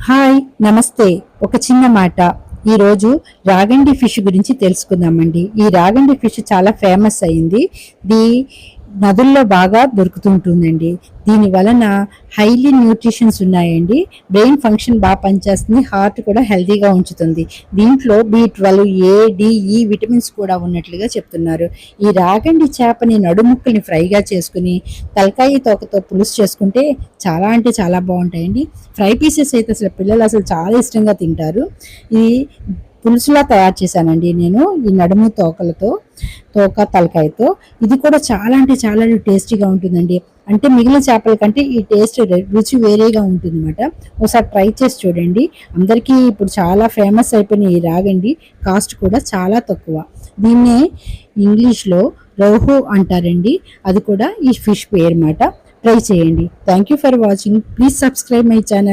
Hi నమస్తే. ఒక చిన్న మాట. ఈరోజు రాగండి ఫిష్ గురించి తెలుసుకుందామండి. ఈ రాగండి ఫిష్ చాలా ఫేమస్ అయింది. ఇది నదుల్లో బాగా దొరుకుతుంటుందండి. దీని వలన హైలీ న్యూట్రిషన్స్ ఉన్నాయండి. బ్రెయిన్ ఫంక్షన్ బాగా పనిచేస్తుంది. హార్ట్ కూడా హెల్తీగా ఉంచుతుంది. దీంట్లో B12, A, D, E vitamins కూడా ఉన్నట్లుగా చెప్తున్నారు. ఈ రాగండి చేపని నడుముక్కల్ని ఫ్రైగా చేసుకుని తలకాయ తోకతో పులుసు చేసుకుంటే చాలా అంటే చాలా బాగుంటాయండి. ఫ్రై పీసెస్ అయితే అసలు పిల్లలు అసలు చాలా ఇష్టంగా తింటారు. ఇది పులుసులా తయారు చేశానండి నేను ఈ నడుము తోక తలకాయతో. ఇది కూడా చాలా అంటే చాలా టేస్టీగా ఉంటుందండి. అంటే మిగిలిన చేపల కంటే ఈ టేస్ట్ రుచి వేరేగా ఉంటుంది అనమాట. ఒకసారి ట్రై చేసి చూడండి. అందరికీ ఇప్పుడు చాలా ఫేమస్ అయిపోయిన ఈ రాగండి కాస్ట్ కూడా చాలా తక్కువ. దీన్నే ఇంగ్లీష్లో రోహు అంటారండి. అది కూడా ఈ ఫిష్ పేరు మాట. ట్రై చేయండి. Thank you for watching. Please subscribe my channel.